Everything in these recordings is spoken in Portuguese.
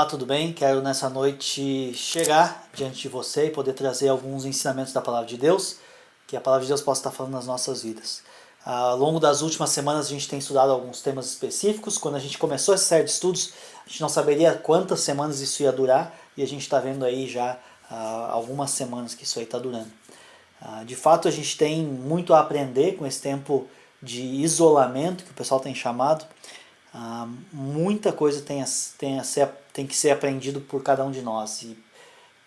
Olá, tudo bem? Quero nessa noite chegar diante de você e poder trazer alguns ensinamentos da Palavra de Deus, que a Palavra de Deus possa estar falando nas nossas vidas. Ao longo das últimas semanas a gente tem estudado alguns temas específicos. Quando a gente começou essa série de estudos, a gente não saberia quantas semanas isso ia durar e a gente está vendo aí já algumas semanas que isso aí está durando. De fato, a gente tem muito a aprender com esse tempo de isolamento que o pessoal tem chamado. Muita coisa tem que ser aprendido por cada um de nós. E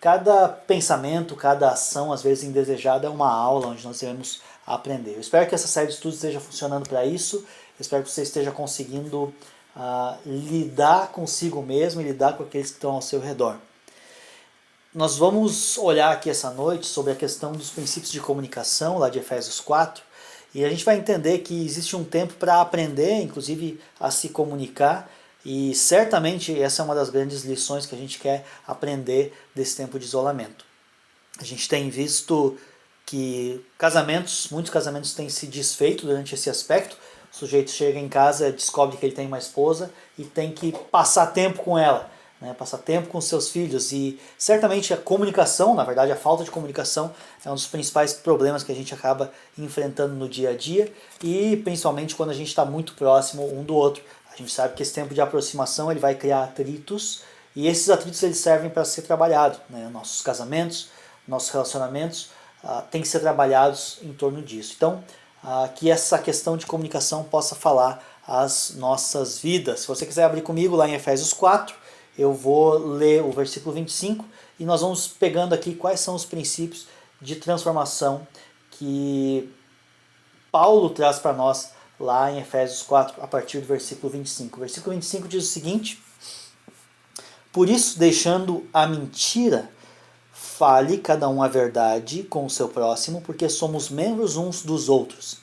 cada pensamento, cada ação, às vezes indesejada, é uma aula onde nós devemos aprender. Eu espero que essa série de estudos esteja funcionando para isso. Eu espero que você esteja conseguindo lidar consigo mesmo e lidar com aqueles que estão ao seu redor. Nós vamos olhar aqui essa noite sobre a questão dos princípios de comunicação, lá de Efésios 4, e a gente vai entender que existe um tempo para aprender, inclusive a se comunicar, e certamente essa é uma das grandes lições que a gente quer aprender desse tempo de isolamento. A gente tem visto que muitos casamentos têm se desfeito durante esse aspecto. O sujeito chega em casa, descobre que ele tem uma esposa e tem que passar tempo com ela, passar tempo com seus filhos, e certamente a comunicação, na verdade a falta de comunicação, é um dos principais problemas que a gente acaba enfrentando no dia a dia, e principalmente quando a gente está muito próximo um do outro. A gente sabe que esse tempo de aproximação ele vai criar atritos, e esses atritos eles servem para ser trabalhados. Nossos casamentos, nossos relacionamentos têm que ser trabalhados em torno disso. Então, que essa questão de comunicação possa falar às nossas vidas. Se você quiser abrir comigo lá em Efésios 4, eu vou ler o versículo 25 e nós vamos pegando aqui quais são os princípios de transformação que Paulo traz para nós lá em Efésios 4, a partir do versículo 25. O versículo 25 diz o seguinte: por isso, deixando a mentira, fale cada um a verdade com o seu próximo, porque somos membros uns dos outros.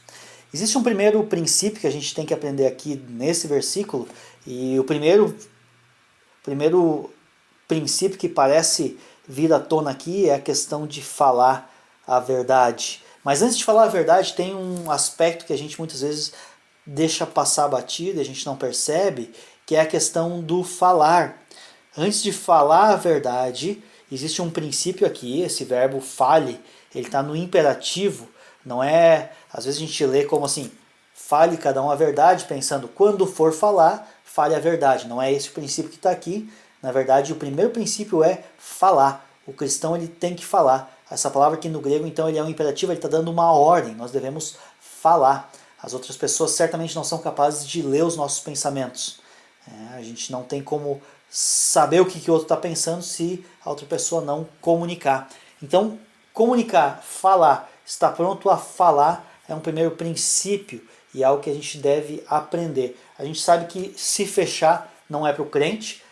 Existe um primeiro princípio que a gente tem que aprender aqui nesse versículo, e o primeiro princípio que parece vir à tona aqui é a questão de falar a verdade. Mas antes de falar a verdade, tem um aspecto que a gente muitas vezes deixa passar batido, a gente não percebe, que é a questão do falar. Antes de falar a verdade, existe um princípio aqui, esse verbo fale, ele está no imperativo, não é... Às vezes a gente lê como assim, fale cada um a verdade, pensando, quando for falar, fale a verdade. Não é esse o princípio que está aqui. Na verdade, o primeiro princípio é falar. O cristão ele tem que falar. Essa palavra aqui no grego, então, ele é um imperativo, ele está dando uma ordem. Nós devemos falar. As outras pessoas certamente não são capazes de ler os nossos pensamentos. A gente não tem como saber o que o outro está pensando se a outra pessoa não comunicar. Então, comunicar, falar, estar pronto a falar é um primeiro princípio e é algo que a gente deve aprender. A gente sabe que se fechar não é para o crente,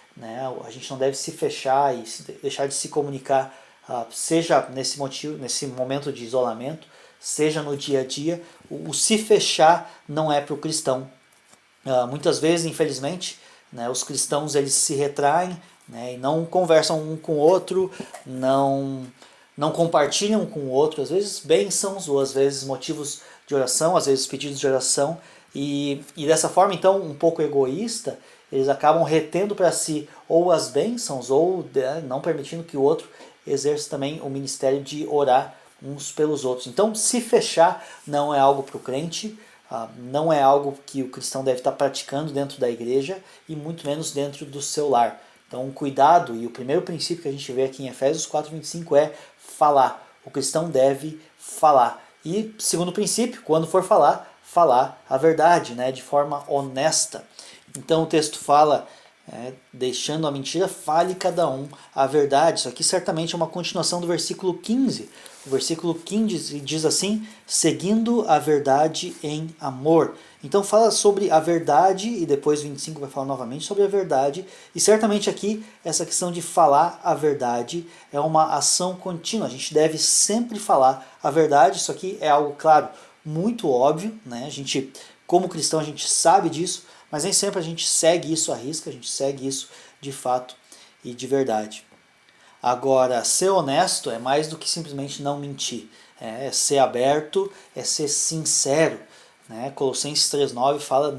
a gente não deve se fechar e deixar de se comunicar, seja nesse momento de isolamento, seja no dia a dia. O se fechar não é para o cristão. Muitas vezes, infelizmente, os cristãos eles se retraem, e não conversam um com o outro, não compartilham com o outro, às vezes bênçãos, ou às vezes motivos de oração, às vezes pedidos de oração, e dessa forma, então, um pouco egoísta, eles acabam retendo para si ou as bênçãos, ou não permitindo que o outro exerça também o ministério de orar uns pelos outros. Então, se fechar não é algo para o crente, não é algo que o cristão deve estar praticando dentro da igreja, e muito menos dentro do seu lar. Então, cuidado, e o primeiro princípio que a gente vê aqui em Efésios 4:25 é falar. O cristão deve falar. E segundo princípio, quando for falar a verdade, de forma honesta. Então o texto fala, deixando a mentira, fale cada um a verdade. Isso aqui certamente é uma continuação do versículo 15. O versículo 15 diz assim, seguindo a verdade em amor. Então fala sobre a verdade, e depois 25 vai falar novamente sobre a verdade, e certamente aqui essa questão de falar a verdade é uma ação contínua. A gente deve sempre falar a verdade. Isso aqui é algo, claro, muito óbvio, A gente, como cristão, a gente sabe disso, mas nem sempre a gente segue isso à risca, a gente segue isso de fato e de verdade. Agora, ser honesto é mais do que simplesmente não mentir. É ser aberto, é ser sincero. Colossenses 3,9 fala,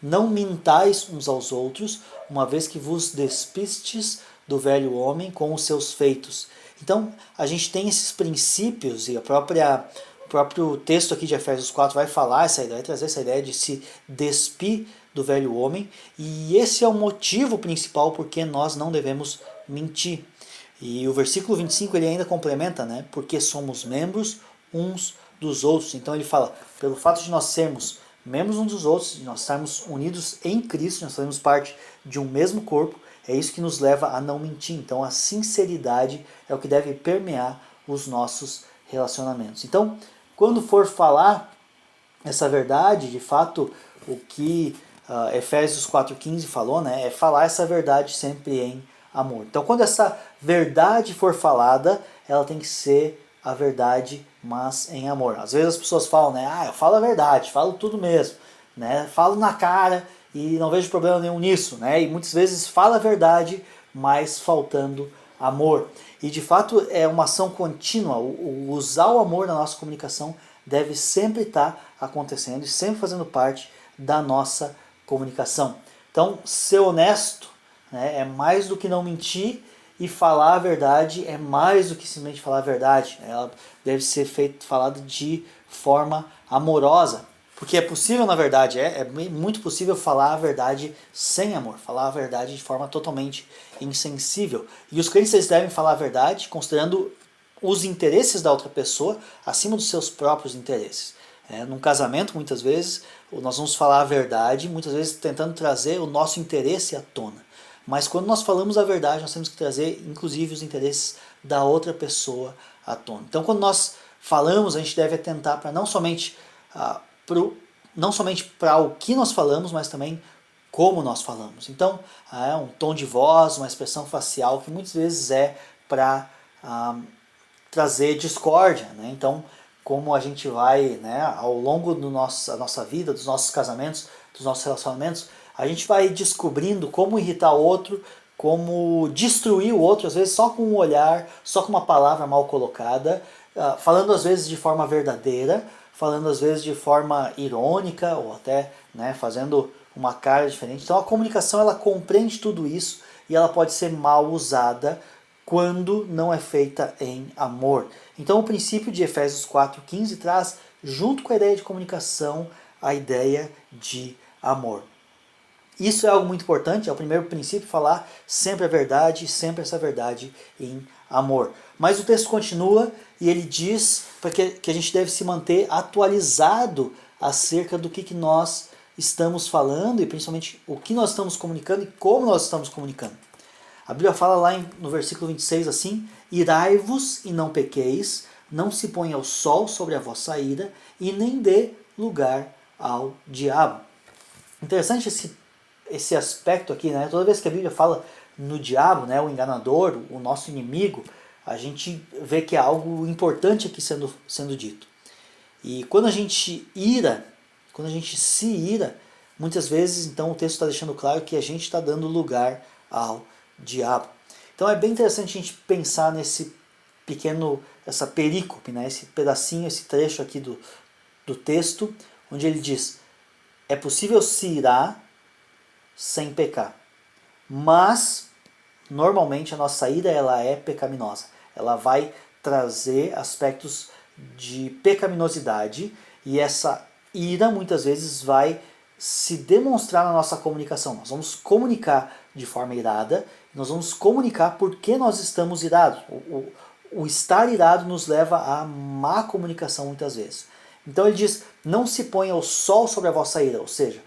não mintais uns aos outros, uma vez que vos despistes do velho homem com os seus feitos. Então, a gente tem esses princípios e o próprio texto aqui de Efésios 4 vai falar essa ideia, vai trazer essa ideia de se despir do velho homem, e esse é o motivo principal porque nós não devemos mentir. E o versículo 25 ele ainda complementa, né? Porque somos membros uns dos outros. Então ele fala, pelo fato de nós sermos membros uns dos outros, de nós estarmos unidos em Cristo, nós fazemos parte de um mesmo corpo, é isso que nos leva a não mentir. Então a sinceridade é o que deve permear os nossos relacionamentos. Então, quando for falar essa verdade, de fato, o que Efésios 4,15 falou, né, é falar essa verdade sempre em amor. Então, quando essa verdade for falada, ela tem que ser a verdade, mas em amor. Às vezes as pessoas falam, né, eu falo a verdade, falo tudo mesmo, né, falo na cara e não vejo problema nenhum nisso, né, e muitas vezes fala a verdade, mas faltando amor. E de fato é uma ação contínua, o usar o amor na nossa comunicação deve sempre estar acontecendo e sempre fazendo parte da nossa comunicação. Então, ser honesto, né, é mais do que não mentir, e falar a verdade é mais do que simplesmente falar a verdade. Ela deve ser falada de forma amorosa. Porque é possível, na verdade, é muito possível falar a verdade sem amor, falar a verdade de forma totalmente insensível. E os crentes eles devem falar a verdade considerando os interesses da outra pessoa acima dos seus próprios interesses. Num casamento, muitas vezes, nós vamos falar a verdade, muitas vezes tentando trazer o nosso interesse à tona. Mas quando nós falamos a verdade, nós temos que trazer, inclusive, os interesses da outra pessoa à tona. Então, quando nós falamos, a gente deve atentar para não somente para o que nós falamos, mas também como nós falamos. Então, um tom de voz, uma expressão facial, que muitas vezes é para trazer discórdia, né? Então, como a gente vai, né, ao longo da nossa vida, dos nossos casamentos, dos nossos relacionamentos, a gente vai descobrindo como irritar o outro, como destruir o outro, às vezes só com um olhar, só com uma palavra mal colocada, falando às vezes de forma verdadeira, falando às vezes de forma irônica, ou até, né, fazendo uma cara diferente. Então a comunicação ela compreende tudo isso e ela pode ser mal usada quando não é feita em amor. Então o princípio de Efésios 4,15 traz, junto com a ideia de comunicação, a ideia de amor. Isso é algo muito importante, é o primeiro princípio, falar sempre a verdade, sempre essa verdade em amor. Mas o texto continua e ele diz que a gente deve se manter atualizado acerca do que nós estamos falando e principalmente o que nós estamos comunicando e como nós estamos comunicando. A Bíblia fala lá no versículo 26 assim: irai-vos e não pequeis, não se ponha o sol sobre a vossa ira e nem dê lugar ao diabo. Interessante esse aspecto aqui, né? Toda vez que a Bíblia fala no diabo, né, o enganador, o nosso inimigo, a gente vê que é algo importante aqui sendo dito. E quando a gente se ira, muitas vezes, então o texto está deixando claro que a gente está dando lugar ao diabo. Então é bem interessante a gente pensar essa perícope, né, esse pedacinho, esse trecho aqui do texto, onde ele diz: é possível se irar sem pecar, mas normalmente a nossa ira ela é pecaminosa, ela vai trazer aspectos de pecaminosidade e essa ira muitas vezes vai se demonstrar na nossa comunicação. Nós vamos comunicar de forma irada, nós vamos comunicar por que nós estamos irados. O estar irado nos leva a má comunicação muitas vezes. Então ele diz: não se ponha o sol sobre a vossa ira, ou seja,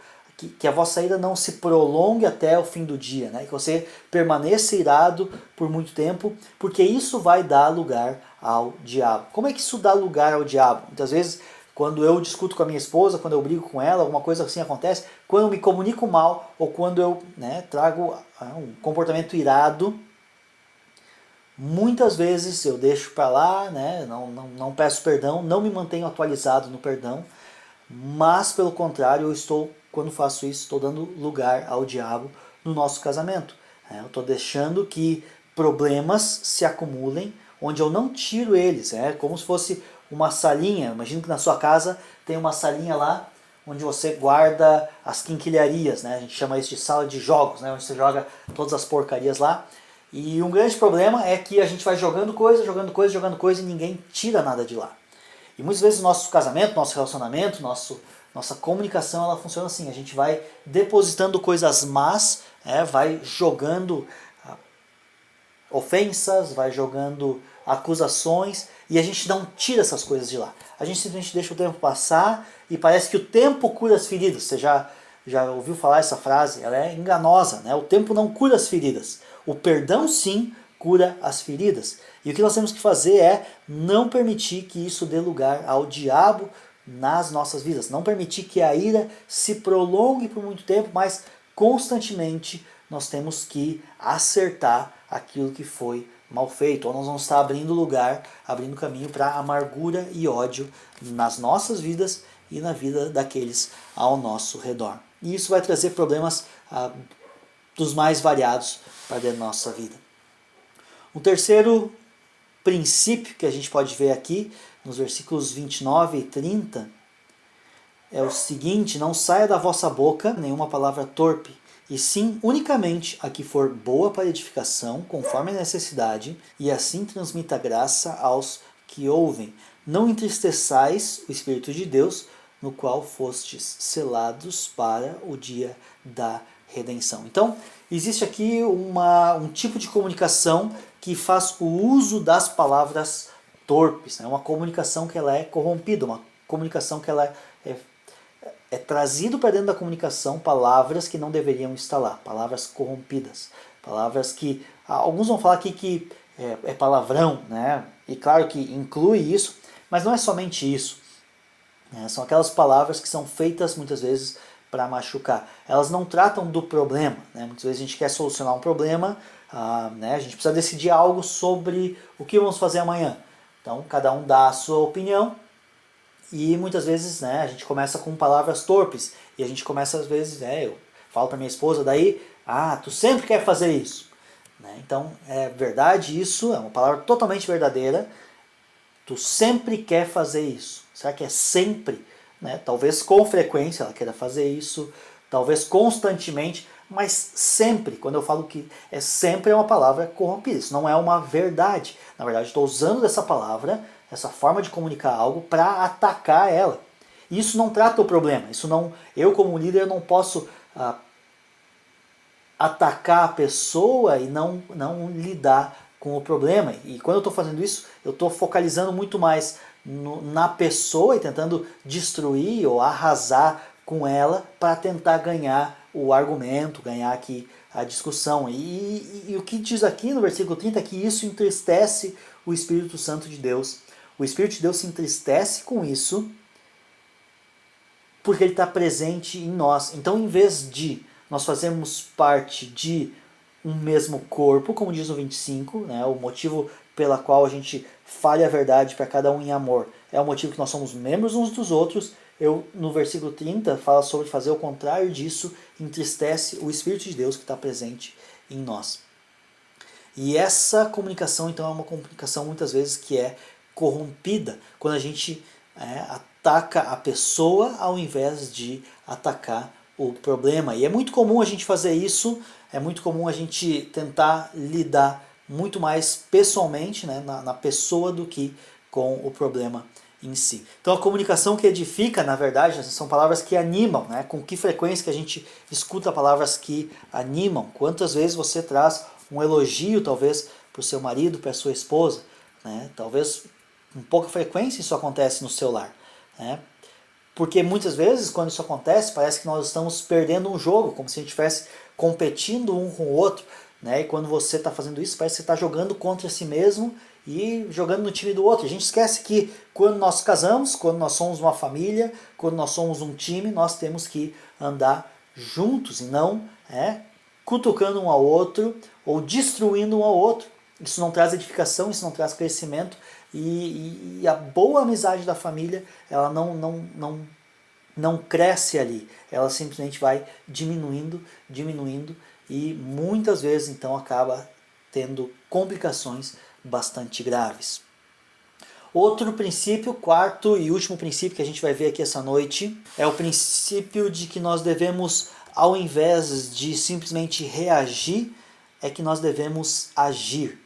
que a vossa ira não se prolongue até o fim do dia, né? Que você permaneça irado por muito tempo, porque isso vai dar lugar ao diabo. Como é que isso dá lugar ao diabo? Muitas vezes, quando eu discuto com a minha esposa, quando eu brigo com ela, alguma coisa assim acontece, quando eu me comunico mal, ou quando eu, né, trago um comportamento irado, muitas vezes eu deixo para lá, né, não peço perdão, não me mantenho atualizado no perdão, mas pelo contrário, quando faço isso, estou dando lugar ao diabo no nosso casamento. Eu estou deixando que problemas se acumulem, onde eu não tiro eles. É como se fosse uma salinha. Imagina que na sua casa tem uma salinha lá, onde você guarda as quinquilharias, né? A gente chama isso de sala de jogos, né? Onde você joga todas as porcarias lá. E um grande problema é que a gente vai jogando coisa, jogando coisa, jogando coisa e ninguém tira nada de lá. E muitas vezes o nosso casamento, nosso relacionamento, nossa comunicação, ela funciona assim. A gente vai depositando coisas más, vai jogando ofensas, vai jogando acusações e a gente não tira essas coisas de lá. A gente simplesmente deixa o tempo passar e parece que o tempo cura as feridas. Você já ouviu falar essa frase? Ela é enganosa, né? O tempo não cura as feridas. O perdão sim cura as feridas. E o que nós temos que fazer é não permitir que isso dê lugar ao diabo nas nossas vidas. Não permitir que a ira se prolongue por muito tempo, mas constantemente nós temos que acertar aquilo que foi mal feito. Ou nós vamos estar abrindo lugar, abrindo caminho para amargura e ódio nas nossas vidas e na vida daqueles ao nosso redor. E isso vai trazer problemas dos mais variados para dentro da nossa vida. Um terceiro princípio que a gente pode ver aqui, nos versículos 29 e 30, é o seguinte: não saia da vossa boca nenhuma palavra torpe, e sim unicamente a que for boa para edificação, conforme a necessidade, e assim transmita graça aos que ouvem. Não entristeçais o Espírito de Deus, no qual fostes selados para o dia da redenção. Então, existe aqui um tipo de comunicação que faz o uso das palavras torpes, né? Uma comunicação que ela é corrompida, uma comunicação que ela é trazido para dentro da comunicação palavras que não deveriam estar lá, palavras corrompidas, palavras que alguns vão falar aqui que é palavrão, né? E claro que inclui isso, mas não é somente isso. São aquelas palavras que são feitas muitas vezes para machucar. Elas não tratam do problema, né? Muitas vezes a gente quer solucionar um problema, né? A gente precisa decidir algo sobre o que vamos fazer amanhã. Então cada um dá a sua opinião. E muitas vezes, né, a gente começa com palavras torpes. E a gente começa às vezes, eu falo para minha esposa, daí, tu sempre quer fazer isso. Né? Então, é verdade isso, é uma palavra totalmente verdadeira. Tu sempre quer fazer isso. Será que é sempre? Né? Talvez com frequência ela queira fazer isso, talvez constantemente, mas sempre, quando eu falo que é sempre, é uma palavra corrompida. Isso não é uma verdade. Na verdade, estou usando dessa palavra, essa forma de comunicar algo, para atacar ela. Isso não trata o problema. Isso não, eu como líder não posso atacar a pessoa e não lidar com o problema. E quando eu estou fazendo isso, eu estou focalizando muito mais na pessoa e tentando destruir ou arrasar com ela para tentar ganhar o argumento, ganhar aqui a discussão. E o que diz aqui no versículo 30 é que isso entristece o Espírito Santo de Deus. O Espírito de Deus se entristece com isso porque ele está presente em nós. Então, em vez de nós fazermos parte de um mesmo corpo, como diz no 25, né, o motivo pela qual a gente fale a verdade para cada um em amor é o motivo que nós somos membros uns dos outros. No versículo 30 fala sobre fazer o contrário disso, entristece o Espírito de Deus que está presente em nós. E essa comunicação, então, é uma comunicação muitas vezes que é corrompida, quando a gente ataca a pessoa ao invés de atacar o problema. E é muito comum a gente fazer isso, é muito comum a gente tentar lidar muito mais pessoalmente, né, na pessoa do que com o problema em si. Então a comunicação que edifica, na verdade, são palavras que animam, né? Com que frequência que a gente escuta palavras que animam? Quantas vezes você traz um elogio, talvez, para o seu marido, para a sua esposa, né? Talvez com pouca frequência isso acontece no seu lar, né? Porque muitas vezes, quando isso acontece, parece que nós estamos perdendo um jogo, como se a gente estivesse competindo um com o outro, né? E quando você está fazendo isso, parece que você está jogando contra si mesmo e jogando no time do outro. A gente esquece que quando nós casamos, quando nós somos uma família, quando nós somos um time, nós temos que andar juntos e não cutucando um ao outro ou destruindo um ao outro. Isso não traz edificação, isso não traz crescimento e a boa amizade da família, ela não cresce ali. Ela simplesmente vai diminuindo e muitas vezes então acaba tendo complicações bastante graves. Outro princípio, quarto e último princípio que a gente vai ver aqui essa noite, é o princípio de que nós devemos, ao invés de simplesmente reagir, é que nós devemos agir.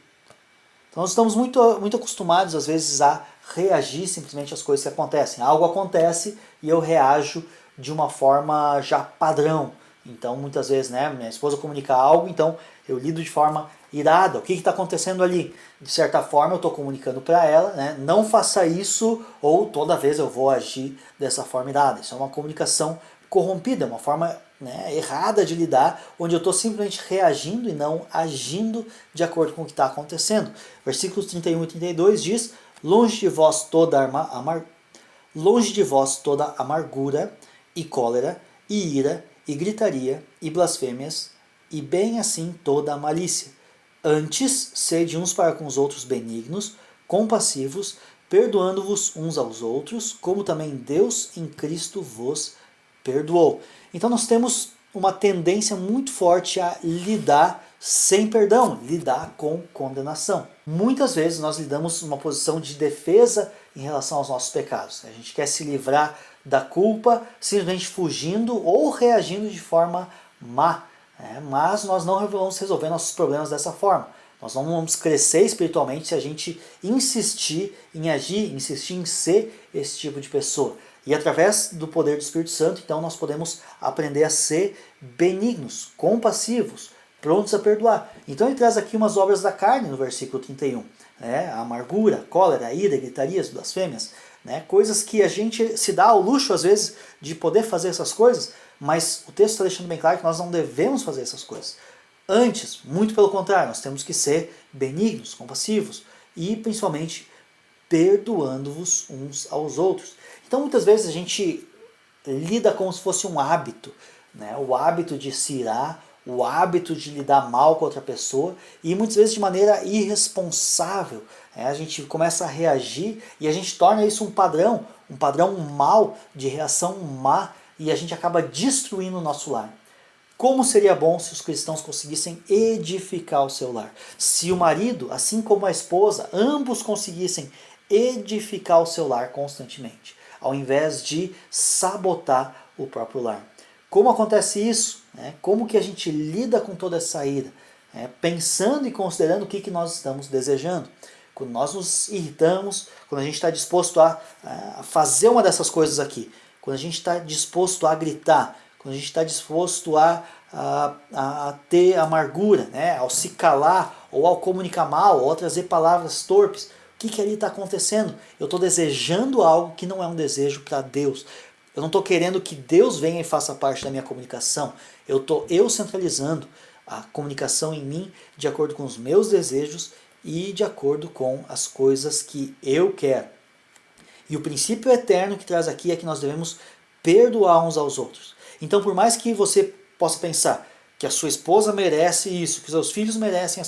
Então nós estamos muito acostumados às vezes a reagir simplesmente às coisas que acontecem. Algo acontece e eu reajo de uma forma já padrão. Então muitas vezes, né, minha esposa comunica algo, então eu lido de forma irada. O que está acontecendo ali? De certa forma eu estou comunicando para ela, né, não faça isso ou toda vez eu vou agir dessa forma irada. Isso é uma comunicação corrompida, uma forma, né, errada de lidar, onde eu estou simplesmente reagindo e não agindo de acordo com o que está acontecendo. Versículos 31 e 32 diz: longe de vós toda amargura e cólera e ira e gritaria e blasfêmias e bem assim toda a malícia. Antes, sede uns para com os outros benignos, compassivos, perdoando-vos uns aos outros, como também Deus em Cristo vos perdoou. Então nós temos uma tendência muito forte a lidar sem perdão, lidar com condenação. Muitas vezes nós lidamos numa posição de defesa em relação aos nossos pecados. A gente quer se livrar da culpa simplesmente fugindo ou reagindo de forma má. Mas nós não vamos resolver nossos problemas dessa forma. Nós não vamos crescer espiritualmente se a gente insistir em agir, insistir em ser esse tipo de pessoa. E através do poder do Espírito Santo, então, nós podemos aprender a ser benignos, compassivos, prontos a perdoar. Então ele traz aqui umas obras da carne no versículo 31. A amargura, cólera, ira, gritarias, blasfêmias. Coisas que a gente se dá ao luxo, às vezes, de poder fazer essas coisas, mas o texto está deixando bem claro que nós não devemos fazer essas coisas. Antes, muito pelo contrário, nós temos que ser benignos, compassivos e, principalmente, perdoando-vos uns aos outros. Então, muitas vezes a gente lida como se fosse um hábito, o hábito de se irar, o hábito de lidar mal com outra pessoa e muitas vezes de maneira irresponsável. A gente começa a reagir e a gente torna isso um padrão mau de reação má e a gente acaba destruindo o nosso lar. Como seria bom se os cristãos conseguissem edificar o seu lar? Se o marido, assim como a esposa, ambos conseguissem edificar o seu lar constantemente, ao invés de sabotar o próprio lar. Como acontece isso? Como que a gente lida com toda essa ira? Pensando e considerando o que nós estamos desejando. Quando nós nos irritamos, quando a gente está disposto a fazer uma dessas coisas aqui, quando a gente está disposto a gritar, quando a gente está disposto a ter amargura, ao se calar, ou ao comunicar mal, ou a trazer palavras torpes, o que ali está acontecendo? Eu estou desejando algo que não é um desejo para Deus. Eu não estou querendo que Deus venha e faça parte da minha comunicação. Eu estou centralizando a comunicação em mim de acordo com os meus desejos e de acordo com as coisas que eu quero. E o princípio eterno que traz aqui é que nós devemos perdoar uns aos outros. Então, por mais que você possa pensar que a sua esposa merece isso, que seus filhos merecem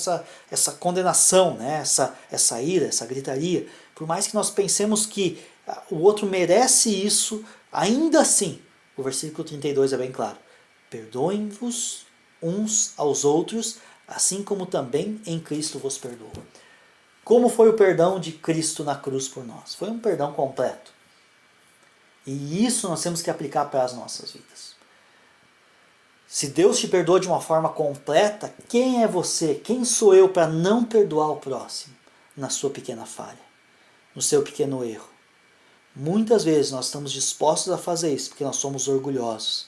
essa condenação, essa ira, essa gritaria, por mais que nós pensemos que o outro merece isso, ainda assim, o versículo 32 é bem claro. Perdoem-vos uns aos outros, assim como também em Cristo vos perdoou. Como foi o perdão de Cristo na cruz por nós? Foi um perdão completo. E isso nós temos que aplicar para as nossas vidas. Se Deus te perdoa de uma forma completa, quem é você? Quem sou eu para não perdoar o próximo na sua pequena falha, no seu pequeno erro? Muitas vezes nós estamos dispostos a fazer isso porque nós somos orgulhosos.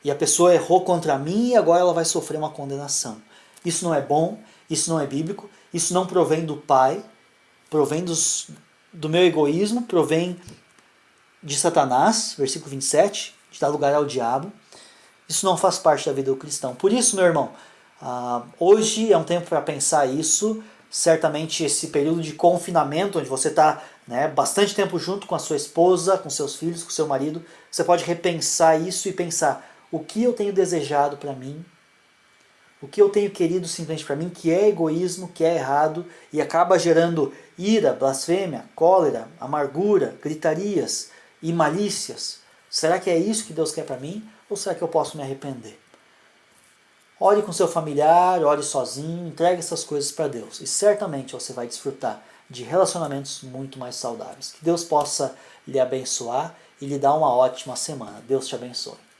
E a pessoa errou contra mim e agora ela vai sofrer uma condenação. Isso não é bom, isso não é bíblico, isso não provém do Pai, provém do meu egoísmo, provém de Satanás, versículo 27, de dar lugar ao diabo. Isso não faz parte da vida do cristão. Por isso, meu irmão, hoje é um tempo para pensar isso. Certamente esse período de confinamento, onde você está bastante tempo junto com a sua esposa, com seus filhos, com seu marido, você pode repensar isso e pensar o que eu tenho desejado para mim, o que eu tenho querido simplesmente para mim, que é egoísmo, que é errado e acaba gerando ira, blasfêmia, cólera, amargura, gritarias e malícias. Será que é isso que Deus quer para mim? Ou será que eu posso me arrepender? Ore com seu familiar, ore sozinho, entregue essas coisas para Deus. E certamente você vai desfrutar de relacionamentos muito mais saudáveis. Que Deus possa lhe abençoar e lhe dar uma ótima semana. Deus te abençoe.